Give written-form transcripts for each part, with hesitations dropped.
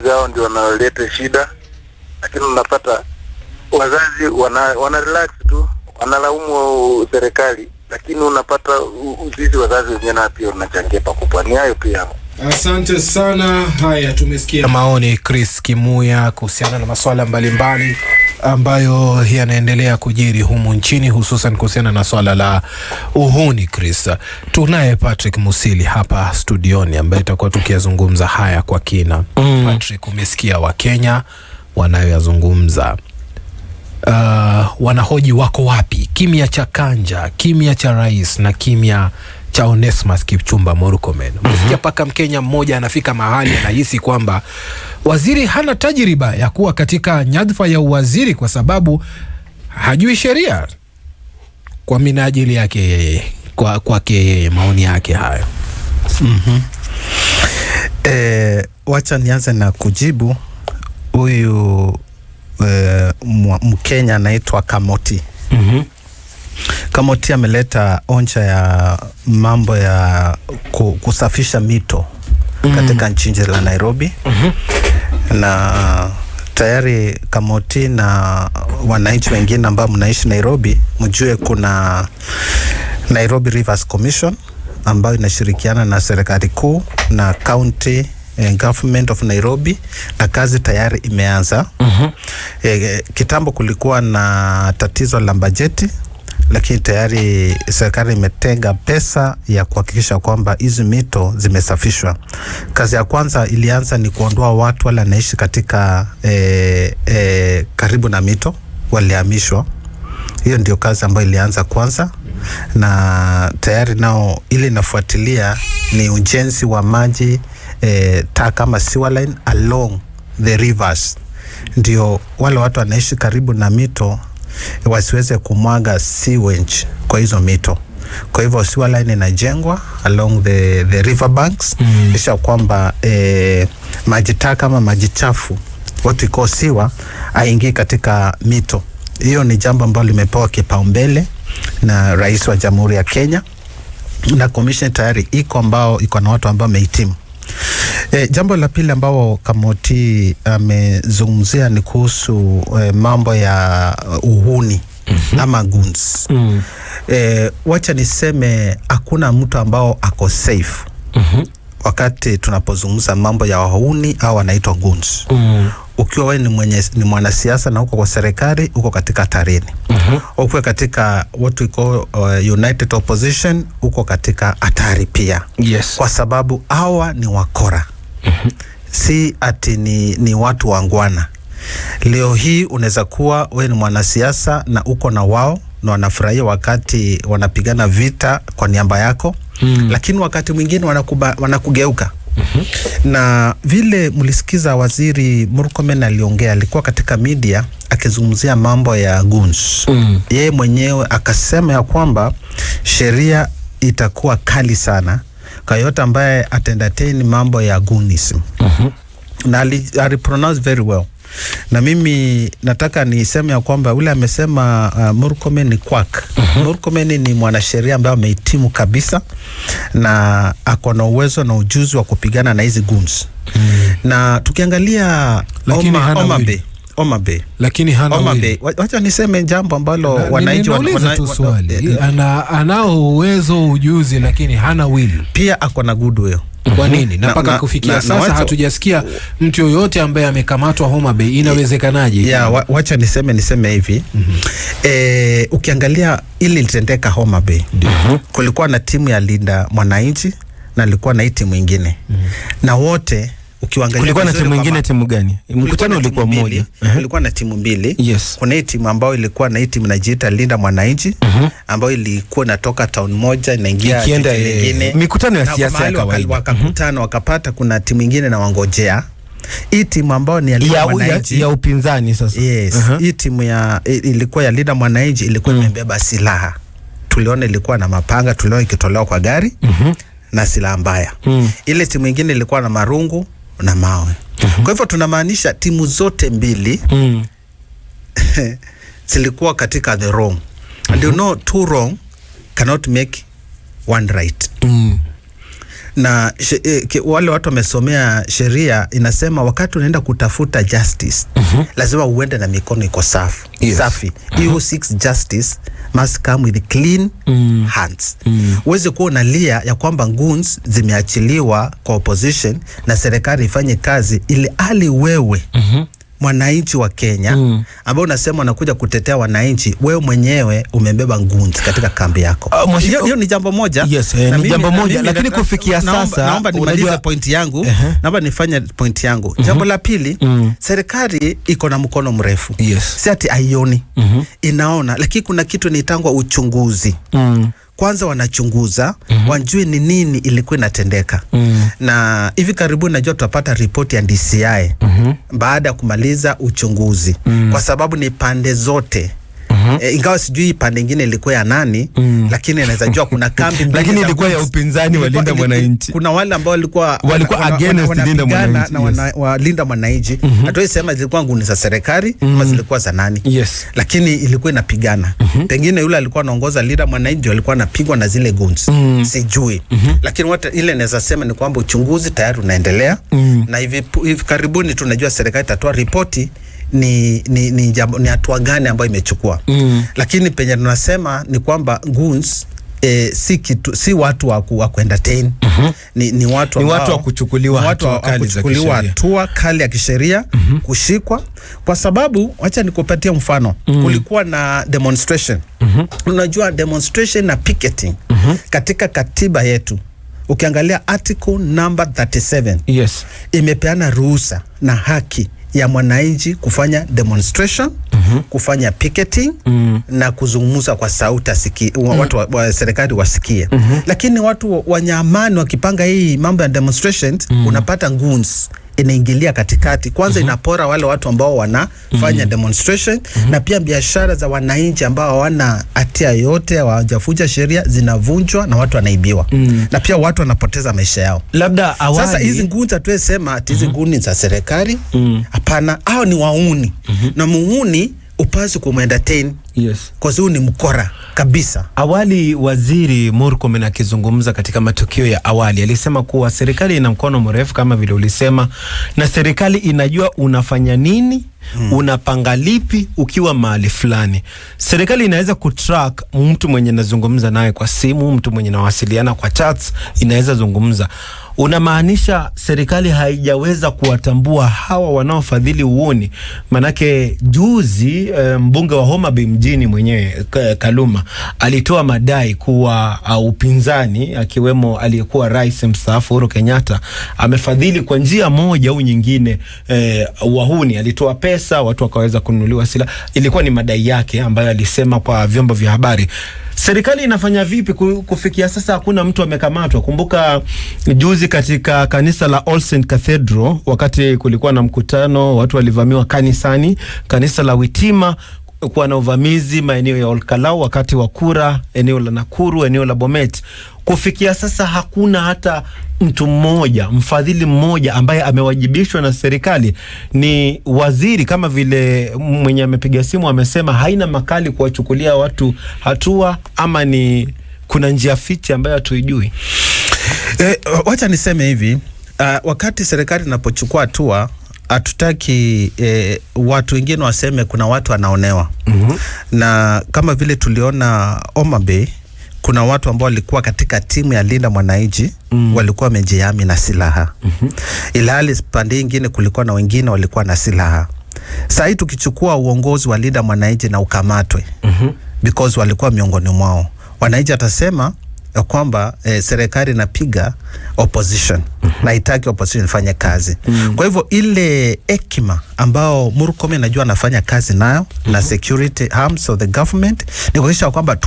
wazazi hao ndio wanaleta shida, lakini unapata wazazi wana relax tu, wanalaumu serikali, lakini unapata sisi wazazi wenyewe na pia tunachangia pakubwa. Ni hayo pia. Asante sana. Haya, tumesikia maoni Chris Kimuya kuhusiana na masuala mbalimbali ambayo yanaendelea kujiri humu nchini, hususan kuhusiana na swala la uhuni. Chris, tunaye Patrick Musili hapa studioni ambaye tutakuwa tukizungumza haya kwa kina. Patrick, umesikia Wakenya wanayoyazungumza. Wanahoji wako wapi? Kimya cha Kanja, kimya cha rais na kimya cha Onesmus Kipchumba Murkomen. Umesikia paka Mkenya mmoja anafika mahali anahisi kwamba waziri hana tajriba ya kuwa katika nyadhifa ya uwaziri kwa sababu hajui sheria kwa minajili yake yeye, kwake yeye. Maoni yake hayo. Wacha nianze na kujibu huyu Mkenya anaitwa Kamoti. Kamoti ameleta onja ya mambo ya kusafisha mito katika nchi la Nairobi. Na tayari Kamoti na wananchi wengine ambao mnaishi Nairobi, mjue kuna Nairobi Rivers Commission ambayo inashirikiana na serikali kuu na county government of Nairobi, na kazi tayari imeanza. Kitambo kulikuwa na tatizo la bajeti, lakini tayari serikali imetenga pesa ya kuhakikisha kwamba hizi mito zimesafishwa. Kazi ya kwanza ilianza ni kuondoa watu wale wanaishi katika karibu na mito, walihamishwa. Hiyo ndio kazi ambayo ilianza kwanza, na tayari nao ili nafuatilia ni ujenzi wa maji taka kama sewer line along the rivers, ndio wale watu wanaishi karibu na mito wasiweze kumwaga sewage kwa hizo mito. Kwa hivyo sewer line inajengwa along the river banks, kisha kwamba maji taka ama maji chafu watu iko siwa aingie katika mito. Hiyo ni jambo ambalo limepewa kipaumbele na Rais wa Jamhuri ya Kenya, na commission tayari iko na watu ambao wamehitimu. Jambo la pili ambao Kamoti amezungumzia ni kuhusu mambo ya uhuni ama goons. Wacha niseme hakuna mtu ambao ako safe wakati tunapozungumza mambo ya uhuni au wanaitwa goons. Ukiwa wewe ni mwanasiasa na uko kwa serikali, uko katika tarini. Ukiwa katika what we call united opposition, uko katika hatari pia. Kwa sababu hawa ni wakora. Si ati ni watu wangwana. Leo hii unaweza kuwa wewe ni mwanasiasa na uko na wao na wanafurahia wakati wanapigana vita kwa niaba yako, lakini wakati mwingine wanakugeuka. Na vile mlisikiza waziri Murkomen aliongea, alikuwa katika media akizungumzia mambo ya goons. Yeye mwenyewe akasema ya kwamba sheria itakuwa kali sana kwa yote ambaye atendatain mambo ya goonism. Na alipronounce very well. Na mimi nataka niseme ya kwamba ule amesema Murkomen ni quack. Murkomen ni mwanasheria ambaye amehitimu kabisa na ako na uwezo na ujuzi wa kupigana na hizi goons. Na tukiangalia Homa Bay, lakini hana will. Wacha niseme jambo ambalo wananchi anao uwezo, ujuzi, lakini hana will. Pia ako na goodwill. Kwa nini? Na mpaka kufikia sasa hatujasikia mtu yoyote ambaye amekamatwa Homa Bay. Inawezekanaje? Wacha niseme hivi. Ukiangalia ili litendeka Homa Bay, kulikuwa na timu ya Linda Mwananchi na alikuwa na timu nyingine. Na wote ukiangalia kulikuwa na timu nyingine. Timu gani? Mkutano ulikuwa mmoja. Kulikuwa na timu mbili. Kuna timu ambayo ilikuwa na timu inajiita Linda Mwananchi, ambayo ilikuwa inatoka town moja inaingia nyingine. Mikutano ya siasa ya kawaida. Wakakutana wakapata kuna timu nyingine na wangojea. Hii timu ambayo ni ya Linda Mwananchi ya upinzani sasa. Hii timu ilikuwa ya Linda Mwananchi ilikuwa imebeba silaha. Tuliona ilikuwa na mapanga, tuliona ikitolewa kwa gari na silaha mbaya. Ile timu nyingine ilikuwa na marungu na mawe. Kwa hivyo tunamaanisha timu zote mbili zilikuwa katika the wrong. And you know, two wrong cannot make one right. na wale watu wamesomea sheria inasema wakati unaenda kutafuta justice lazima uende na mikono iko safi. Safi. Hiyo seeks justice must come with clean hands. Uweze kuwa unalia ya kwamba goons zimeachiliwa kwa opposition na serikali ifanye kazi ili hali wewe mwananchi wa Kenya ambao unasema unakuja kutetea wananchi, wewe mwenyewe umebeba goons katika kambi yako. Hiyo ni jambo moja. Yes, ni jambo moja, lakini kufikia sasa naomba nimalize point yangu. Naomba nifanye point yangu. Jambo la pili, serikali iko na mkono mrefu. Si ati aioni. Inaona, lakini kuna kitu inaitangwa uchunguzi. Kwanza wanachunguza, wanjue ni nini ilikuwa inatendeka. Na hivi karibuni najua tutapata ripoti ya DCI baada ya kumaliza uchunguzi. Kwa sababu ni pande zote. Ingawa sijui pande nyingine ilikuwa ya nani, lakini inaweza jua kuna kambi mbili lakini ilikuwa ya upinzani wa Linda Mwananchi. Kuna wale ambao walikuwa against Linda Mwananchi na walinda mwananchi. Hatuwezi sema zilikuwa nguni za serikali ama zilikuwa za nani. Lakini ilikuwa inapigana. Pengine yule alikuwa anaongoza Linda Mwananchi alikuwa anapigwa na zile goons. Sijui. Lakini wote ile naweza sema ni kwamba uchunguzi tayari unaendelea. Na hivi karibuni tunajua serikali itatoa ripoti ni hatua gani ambayo imechukua. Lakini penye tunasema ni kwamba goons si watu wa kuentertain. Ni watu wa kuchukuliwa hatua kali ya kisheria, kushikwa. Kwa sababu acha nikupatie mfano. Kulikuwa na demonstration. Unajua demonstration na picketing katika katiba yetu, ukiangalia article number 37 imepeana ruhusa na haki ya mwananchi kufanya demonstration, kufanya picketing na kuzungumza kwa sauti watu wa serikali wasikie. Lakini watu wanyamani wakipanga hii mambo ya demonstrations, unapata goons inaingilia katikati. Kwanza inapora wale watu ambao wanafanya demonstration, na pia biashara za wananchi ambao hawana hatia yote, hawajafuja sheria, zinavunjwa na watu wanaibiwa. Na pia watu wanapoteza maisha yao. Labda awali sasa hizi goons hatuwezi sema hizi goons za serikali. Hapana, hao ni wauni. Na muuni upasi kumendatain. Kwa sababu ni mkora kabisa. Awali Waziri Murkomen akizungumza katika matukio ya awali alisema kuwa serikali ina mkono mrefu kama vile ulisema, na serikali inajua unafanya nini, unapanga lipi ukiwa mahali fulani. Serikali inaweza kutrack mtu mwenye nazungumza naye kwa simu, mtu mwenye nawasiliana kwa chats, inaweza zungumza. Unamaanisha serikali haijaweza kuwatambua hawa wanaofadhili uoni? Manake juzi mbunge wa Homa Bay mjini mwenyewe Kaluma alitoa madai kuwa upinzani akiwemo aliyekuwa rais mstaafu Uhuru Kenyatta amefadhili kwa njia moja au nyingine wahuni. Alitoa pesa, watu wakaweza kununuliwa silaha. Ilikuwa ni madai yake ambayo alisema kwa vyombo vya habari. Serikali inafanya vipi kufikia sasa hakuna mtu amekamatwa? Kumbuka juzi katika kanisa la All Saint Cathedral, wakati kulikuwa na mkutano, watu walivamiwa kanisani. Kanisa la Witima kuwa na uvamizi maeneo ya Olkalau wakati wa kura, eneo la Nakuru, eneo la Bomet. Kufikia sasa hakuna hata mtu mmoja, mfadhili mmoja ambaye amewajibishwa na serikali. Ni waziri kama vile mwenye amepiga simu amesema haina makali kuwachukulia watu hatua, ama ni kuna njia fiche ambayo hatuijui. Wacha niseme hivi, wakati serikali inapochukua hatua, hatutaki watu wengine waseme kuna watu wanaonewa. Na kama vile tuliona Homa Bay, kuna watu ambao walikuwa katika timu ya Linda Mwananchi walikuwa wamejihami na silaha. Ilhali pande nyingine kulikuwa na wengine walikuwa na silaha. Sasa tukichukua uongozi wa Linda Mwananchi na ukamatwe because walikuwa miongoni mwao, wananchi atasema ya kwamba serikali inapiga opposition na itaki opposition ifanye kazi. Kwa hivyo ile hekima ambao Murkomen anajua anafanya kazi nayo na security arms of the government ni kuhakikisha kwamba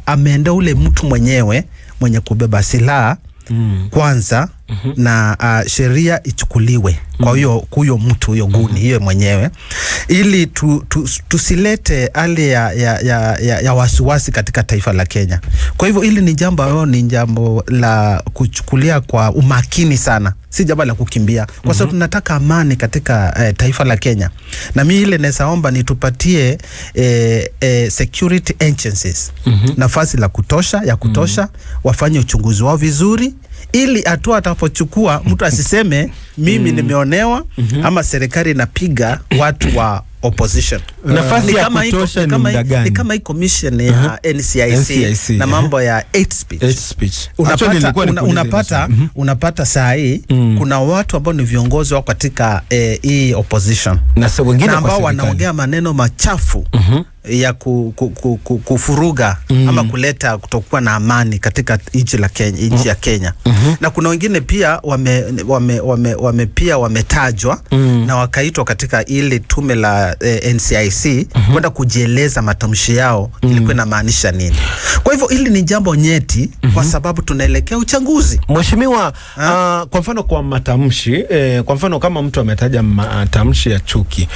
ameendea ule mtu mwenyewe mwenye kubeba silaha kwanza na sheria ichukuliwe kwa huyo mtu, huyo guni hiyo mwenyewe, ili tusilete hali ya wasiwasi katika taifa la Kenya. Kwa hivyo hili ni jambo la kuchukulia kwa umakini sana, si jambo la kukimbia, kwa sababu tunataka amani katika taifa la Kenya. Na mimi ile naomba nitupatie security agencies nafasi ya kutosha wafanye uchunguzi wao vizuri, ili hatua atapochukua mtu asiseme mimi nimeonewa ama serikali inapiga watu wa opposition. Nafasi ya kutosha ni muda gani? Ni kama hii commission ya NCIC na mambo ya hate speech. Unapata saa hii kuna watu ambao ni viongozi wao katika hii opposition na wengine ambao wanaongea maneno machafu ya kufuruga ama kuleta kutokuwa na amani katika nchi ya Kenya. Na kuna wengine pia wametajwa na wakaitwa katika ile tume la NCIC kwenda kujieleza matamshi yao ilikuwa inamaanisha nini. Kwa hivyo hili ni jambo nyeti kwa sababu tunaelekea uchaguzi. Mheshimiwa, kwa mfano kwa matamshi, kwa mfano kama mtu ametaja matamshi ya chuki,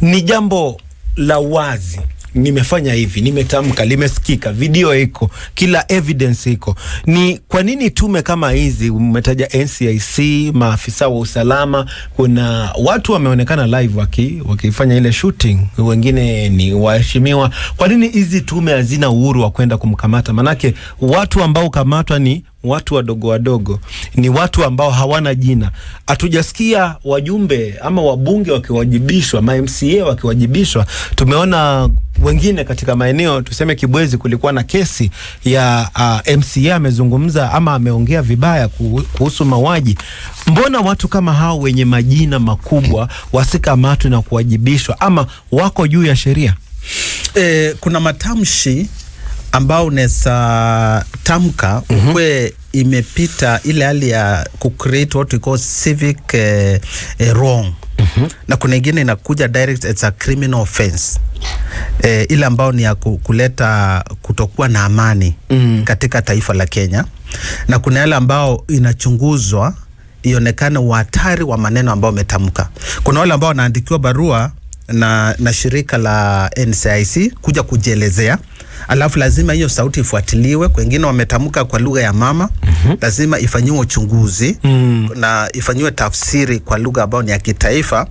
ni jambo la wazi, nimefanya hivi, nimetamka, limesikika, video iko, kila evidence iko. Ni kwa nini tume kama hizi, umetaja NCIC, maafisa wa usalama, kuna watu wameonekana live wakifanya ile shooting, wengine ni waheshimiwa, kwa nini hizi tume hazina uhuru wa kwenda kumkamata? Manake watu ambao kamatwa ni watu wadogo, ni watu ambao hawana jina. Hatujasikia wajumbe ama wabunge wakiwajibishwa, ma MCA wakiwajibishwa. Tumeona wengine katika maeneo, tuseme Kibwezi, kulikuwa na kesi ya MCA amezungumza ama ameongea vibaya kuhusu mauaji. Mbona watu kama hao wenye majina makubwa wasikamatwe na kuwajibishwa, ama wako juu ya sheria? Kuna matamshi ambao unaweza tamka ukwe imepita ile hali ya kucreate what we call civic wrong. Na kuna ingine inakuja direct, it's a criminal offense. Ile ambao ni ya kuleta kutokuwa na amani katika taifa la Kenya. Na kuna yale ambao inachunguzwa ionekane uhatari wa maneno ambao umetamka. Kuna wale ambao wanaandikiwa barua na shirika la NCIC kuja kujielezea, alafu lazima hiyo sauti ifuatiliwe. Wengine wametamka kwa lugha ya mama, lazima ifanyiwe uchunguzi na ifanyiwe tafsiri kwa lugha ambayo ni ya kitaifa,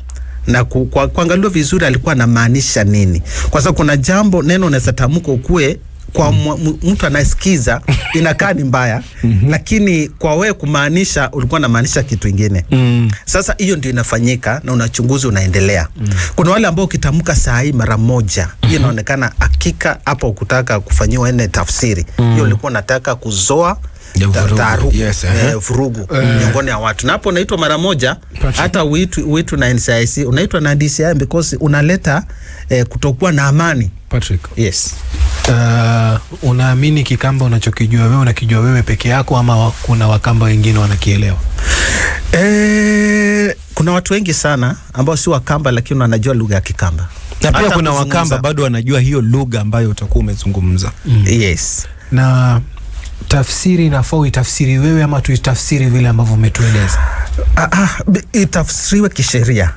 na kuangaliwa vizuri alikuwa anamaanisha nini. Kwa sababu kuna jambo neno unaweza tamka ukue kwa mtu anasikiza inakaa ni mbaya, lakini kwa wewe kumaanisha ulikuwa unamaanisha kitu kingine. Sasa hiyo ndio inafanyika na unachunguzi unaendelea. Kuna wale ambao ukitamka saa hii mara moja, hiyo inaonekana hakika hapo ukutaka kufanyiwa ene tafsiri. Hiyo ulikuwa unataka kuzoa vurugu miongoni ya watu. Na hapo unaitwa mara moja, hata uitu na NCIC, unaitwa na DCI because unaleta kutokuwa na amani. Patrick. Yes. Unaamini Kikamba unachokijua wewe unakijua wewe peke yako, ama kuna Wakamba wengine wanakielewa? Kuna watu wengi sana ambao si Wakamba lakini wanajua lugha ya Kikamba. Na pia kuna Wakamba bado wanajua hiyo lugha ambayo utakuwa umezungumza. Yes. Na tafsiri inafaa uitafsiri wewe ama tuitafsiri vile ambavyo umetueleza? Itafsiriwe kisheria.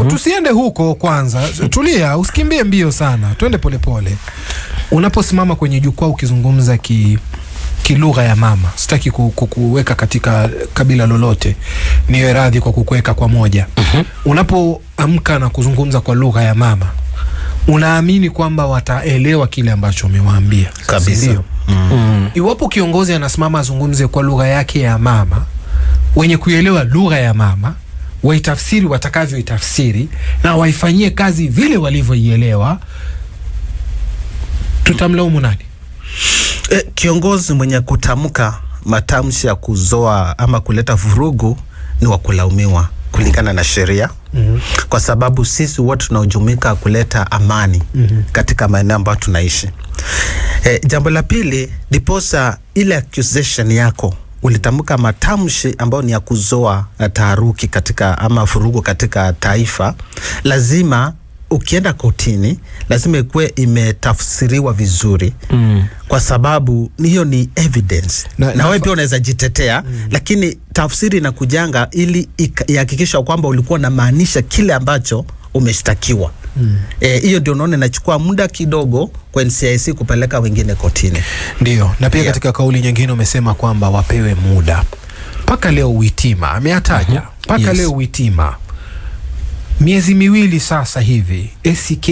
Tusiende huko kwanza. Tulia, usikimbie mbio sana. Twende polepole. Unaposimama kwenye jukwaa ukizungumza kilugha ya mama, sitaki kukuweka katika kabila lolote, niwe radhi kwa kukuweka kwa moja. Unapoamka na kuzungumza kwa lugha ya mama, unaamini kwamba wataelewa kile ambacho umewaambia? Kabisa. Iwapo kiongozi anasimama azungumze kwa lugha yake ya mama, wenye kuelewa lugha ya mama waitafsiri watakavyoitafsiri na waifanyie kazi vile walivyoielewa, tutamlaumu nani? Kiongozi mwenye kutamka matamshi ya kuzoa ama kuleta vurugu ni wa kulaumiwa kulingana na sheria. Kwa sababu sisi wote tunaojumika kuleta amani katika maeneo ambayo tunaishi. Jambo la pili, diposa ile accusation yako ulitamka matamshi ambayo ni ya kuzoa taharuki katika ama vurugu katika taifa, lazima ukienda kotini lazima ikuwe imetafsiriwa vizuri. Kwa sababu hiyo ni evidence na wewe pia unaweza jitetea, lakini tafsiri inakujanga ili ihakikisha kwamba ulikuwa unamaanisha kile ambacho umeshtakiwa. Hiyo ndio unaona inachukua muda kidogo kwa NCIC kupeleka wengine kotini. Ndio. Na pia katika kauli nyingine umesema kwamba wapewe muda. Paka leo Witima ameataja. Paka leo Witima miezi miwili sasa hivi ACK